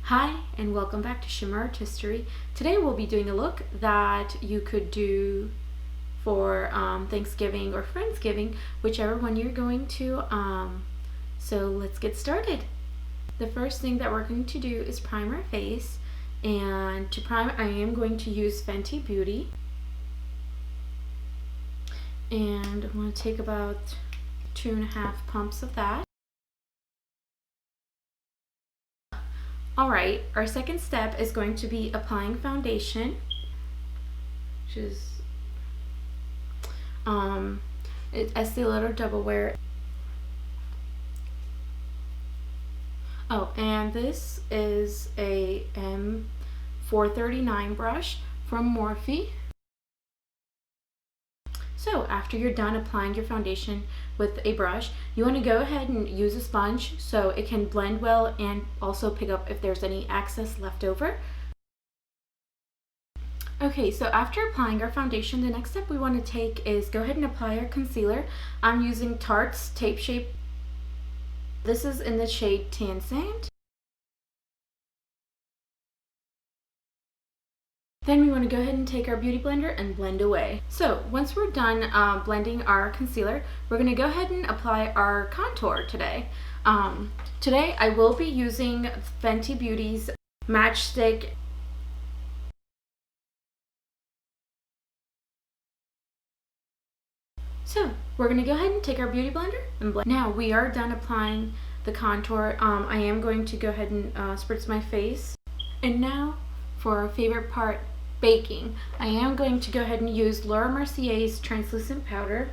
Hi and welcome back to Shimmer Artistry. Today we'll be doing a look that you could do for Thanksgiving or Friendsgiving, whichever one you're going to. So let's get started. The first thing that we're going to do is prime our face, and to prime I am going to use Fenty Beauty, and I'm going to take about 2.5 pumps of that. Alright, our second step is going to be applying foundation, which is Estee Lauder Double Wear. Oh, and this is a M439 brush from Morphe. So after you're done applying your foundation with a brush, you want to go ahead and use a sponge so it can blend well and also pick up if there's any excess left over. Okay, so after applying our foundation, the next step we want to take is go ahead and apply our concealer. I'm using Tarte's Tape Shape. This is in the shade Tan Sand. Then we want to go ahead and take our beauty blender and blend away. So once we're done blending our concealer, we're going to go ahead and apply our contour today. Today I will be using Fenty Beauty's Matchstick. So we're going to go ahead and take our beauty blender and blend. Now we are done applying the contour. I am going to go ahead and spritz my face. And now for our favorite part, baking. I am going to go ahead and use Laura Mercier's translucent powder.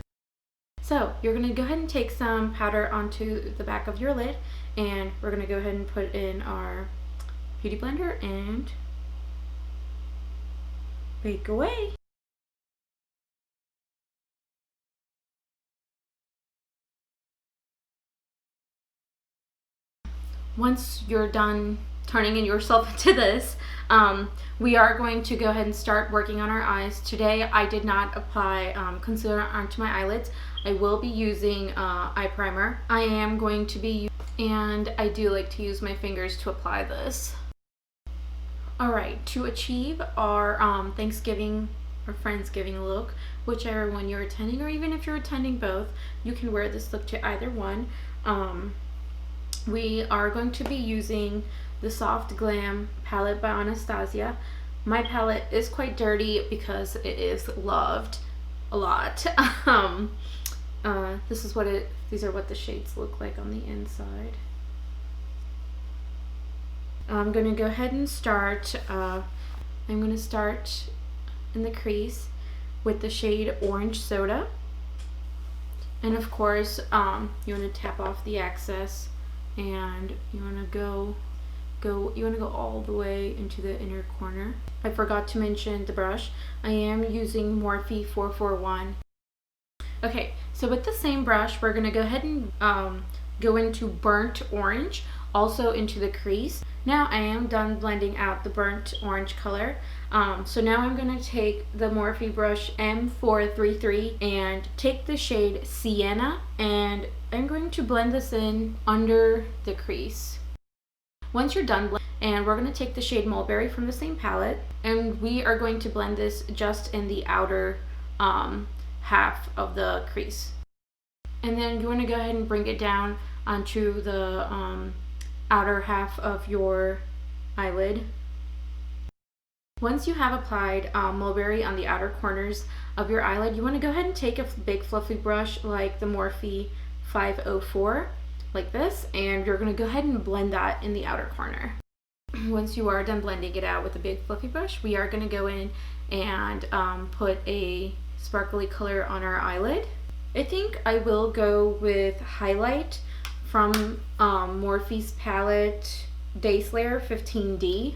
So you're going to go ahead and take some powder onto the back of your lid, and we're going to go ahead and put in our beauty blender and bake away. Once you're done turning yourself into this, we are going to go ahead and start working on our eyes. Today I did not apply concealer onto my eyelids. I will be using eye primer. I am going to be, and I do like to use my fingers to apply this. Alright, to achieve our Thanksgiving or Friendsgiving look, whichever one you're attending, or even if you're attending both, you can wear this look to either one. We are going to be using the Soft Glam palette by Anastasia. My palette is quite dirty because it is loved a lot. These are what the shades look like on the inside. I'm going to go ahead and start. I'm going to start in the crease with the shade Orange Soda. And of course, you want to tap off the excess, and you want to go all the way into the inner corner. I forgot to mention the brush. I am using Morphe 441. Okay, so with the same brush, we're going to go ahead and go into Burnt Orange, also into the crease. Now I am done blending out the burnt orange color. So now I'm going to take the Morphe brush M433 and take the shade Sienna, and I'm going to blend this in under the crease. Once you're done blending, and we're going to take the shade Mulberry from the same palette, and we are going to blend this just in the outer half of the crease. And then you want to go ahead and bring it down onto the outer half of your eyelid. Once you have applied Mulberry on the outer corners of your eyelid, you want to go ahead and take a big fluffy brush like the Morphe 504, like this, and you're going to go ahead and blend that in the outer corner. Once you are done blending it out with a big fluffy brush, we are going to go in and put a sparkly color on our eyelid. I think I will go with Highlight from Morphe's palette Day Slayer 15D.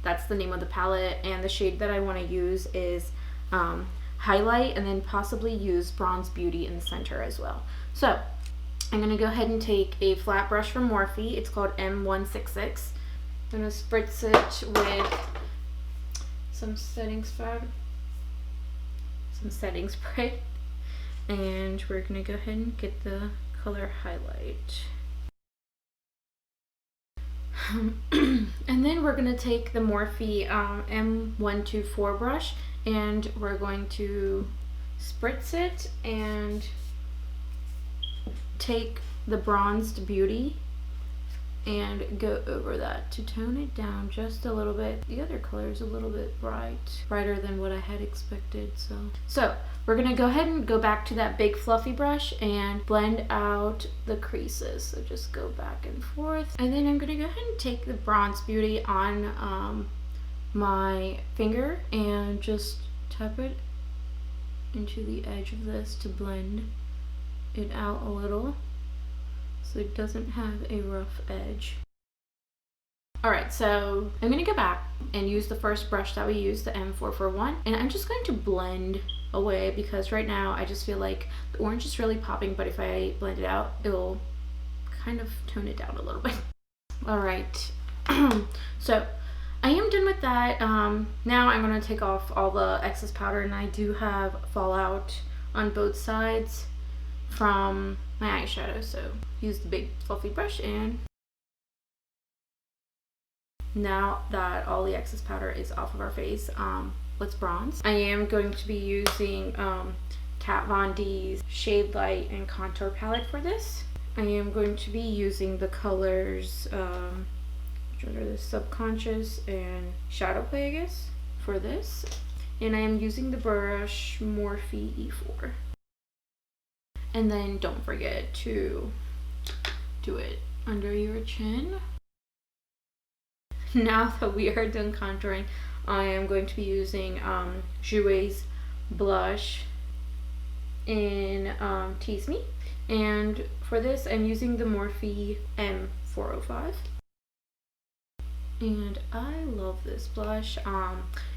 That's the name of the palette, and the shade that I want to use is Highlight, and then possibly use Bronze Beauty in the center as well. So I'm going to go ahead and take a flat brush from Morphe. It's called M166. I'm going to spritz it with some setting spray, and we're going to go ahead and get the color Highlight. And And then we're going to take the Morphe M124 brush, and we're going to spritz it and take the Bronzed Beauty and go over that to tone it down just a little bit. The other color is a little bit brighter than what I had expected. So we're gonna go ahead and go back to that big fluffy brush and blend out the creases. So just go back and forth. And then I'm gonna go ahead and take the Bronze Beauty on my finger and just tap it into the edge of this to blend it out a little, so it doesn't have a rough edge. Alright, so I'm going to go back and use the first brush that we used, the M441, and I'm just going to blend away because right now I just feel like the orange is really popping, but if I blend it out, it'll kind of tone it down a little bit. Alright, so I am done with that. Now I'm going to take off all the excess powder, and I do have fallout on both sides from my eyeshadow, so use the big fluffy brush. And now that all the excess powder is off of our face, let's bronze. I am going to be using Kat Von D's Shade Light and Contour Palette for this. I am going to be using the colors, which are the Subconscious and Shadow Play, I guess, for this. And I am using the brush Morphe E4. And then don't forget to do it under your chin. Now that we are done contouring, I am going to be using Jouer's blush in Tease Me. And for this, I'm using the Morphe M405. And I love this blush.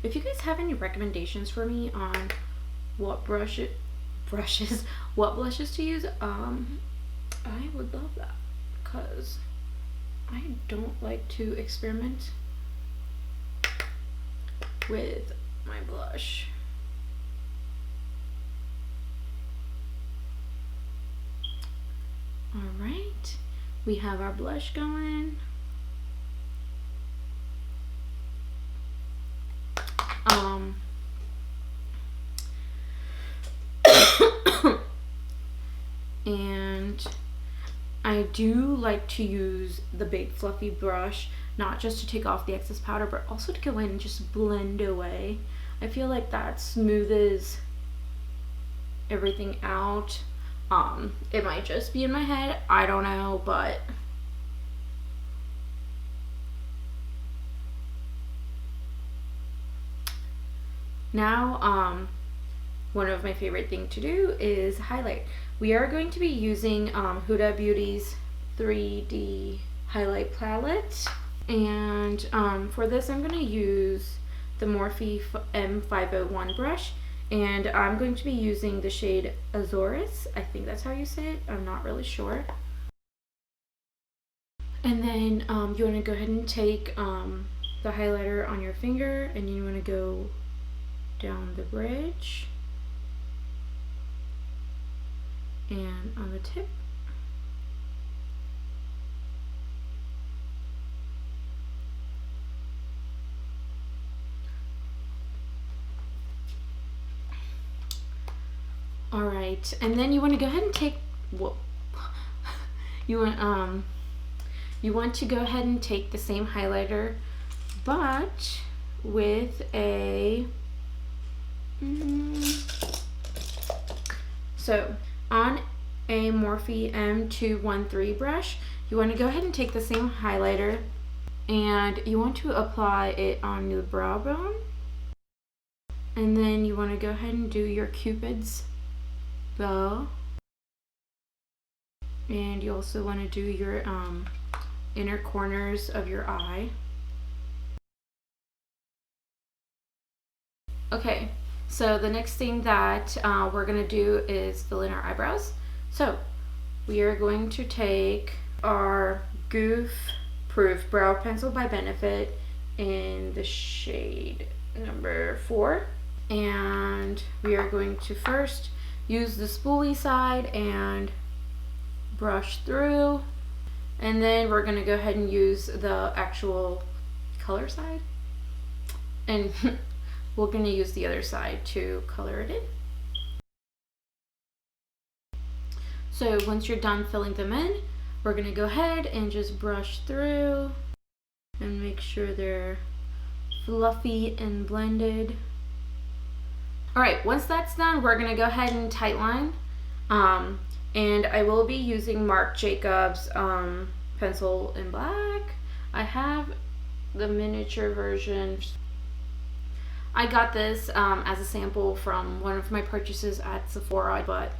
If you guys have any recommendations for me on what blushes to use, I would love that, because I don't like to experiment with my blush. Alright, we have our blush going. And I do like to use the big fluffy brush, not just to take off the excess powder, but also to go in and just blend away. I feel like that smoothes everything out. It might just be in my head, I don't know, but now one of my favorite things to do is highlight. We are going to be using Huda Beauty's 3D highlight palette, and for this I'm going to use the Morphe M501 brush, and I'm going to be using the shade Azores. I think that's how you say it, I'm not really sure. And then you want to go ahead and take the highlighter on your finger, and you want to go down the bridge and on the tip. All right, and then you want to go ahead and take you want to go ahead and take the same highlighter, but with a so on a Morphe M213 brush, you want to go ahead and take the same highlighter, and you want to apply it on the brow bone, and then you want to go ahead and do your Cupid's bow, and you also want to do your inner corners of your eye. Okay, so the next thing that we're going to do is fill in our eyebrows. So we are going to take our Goof Proof Brow Pencil by Benefit in the shade number 4. And we are going to first use the spoolie side and brush through. And then we're going to go ahead and use the actual color side, and we're going to use the other side to color it in. So once you're done filling them in, we're going to go ahead and just brush through and make sure they're fluffy and blended. Alright, once that's done, we're going to go ahead and tightline. And I will be using Marc Jacobs pencil in black. I have the miniature version. I got this as a sample from one of my purchases at Sephora, but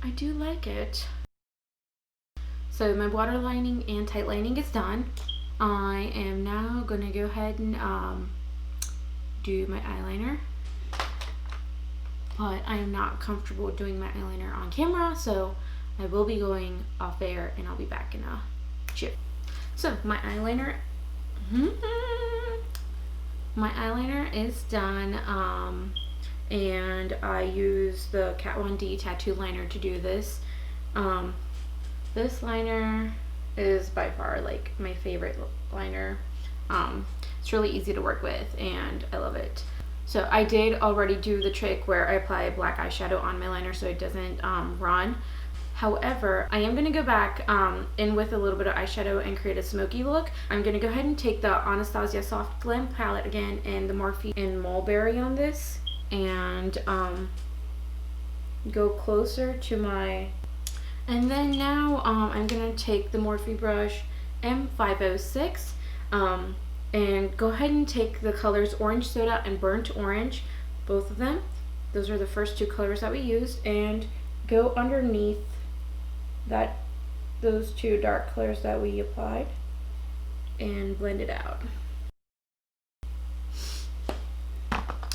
I do like it. So my waterlining and tightlining is done. I am now going to go ahead and do my eyeliner, but I am not comfortable doing my eyeliner on camera, so I will be going off air and I'll be back in a chip. So my eyeliner is done, and I use the Kat Von D tattoo liner to do this. This liner is by far like my favorite liner. It's really easy to work with and I love it. So I did already do the trick where I apply black eyeshadow on my liner so it doesn't run. However, I am going to go back in with a little bit of eyeshadow and create a smoky look. I'm going to go ahead and take the Anastasia Soft Glam palette again and the Morphe and Mulberry on this, and go closer to my... And then now I'm going to take the Morphe brush M506 and go ahead and take the colors Orange Soda and Burnt Orange, both of them. Those are the first two colors that we used, and go underneath those two dark colors that we applied and blend it out.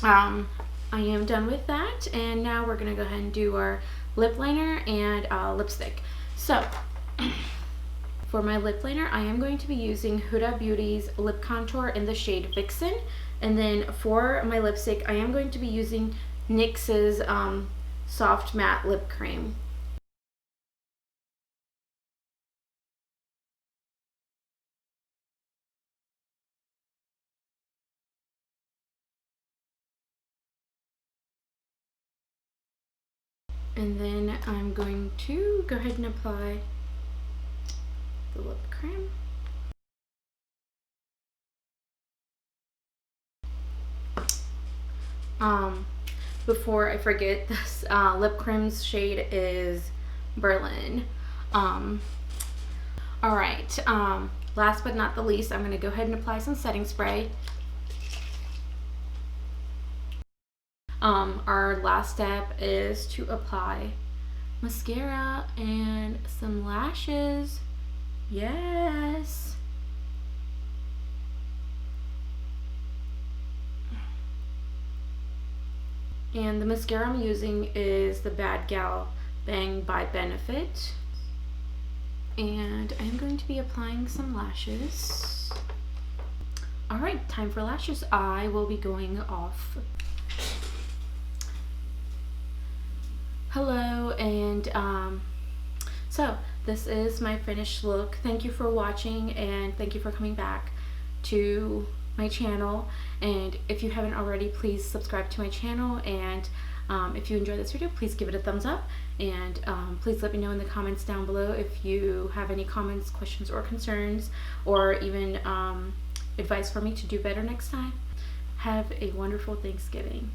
I am done with that, and now we're going to go ahead and do our lip liner and lipstick. So for my lip liner, I am going to be using Huda Beauty's lip contour in the shade Vixen, and then for my lipstick I am going to be using NYX's soft matte lip cream. And then I'm going to go ahead and apply the lip cream. Before I forget, this lip cream's shade is Berlin. Alright, last but not the least, I'm going to go ahead and apply some setting spray. Our last step is to apply mascara and some lashes. Yes! And the mascara I'm using is the Bad Gal Bang by Benefit. And I'm going to be applying some lashes. Alright, time for lashes. I will be going off. Hello, and so this is my finished look. Thank you for watching, and thank you for coming back to my channel. And if you haven't already, please subscribe to my channel, and if you enjoyed this video, please give it a thumbs up, and please let me know in the comments down below if you have any comments, questions, or concerns, or even advice for me to do better next time. Have a wonderful Thanksgiving.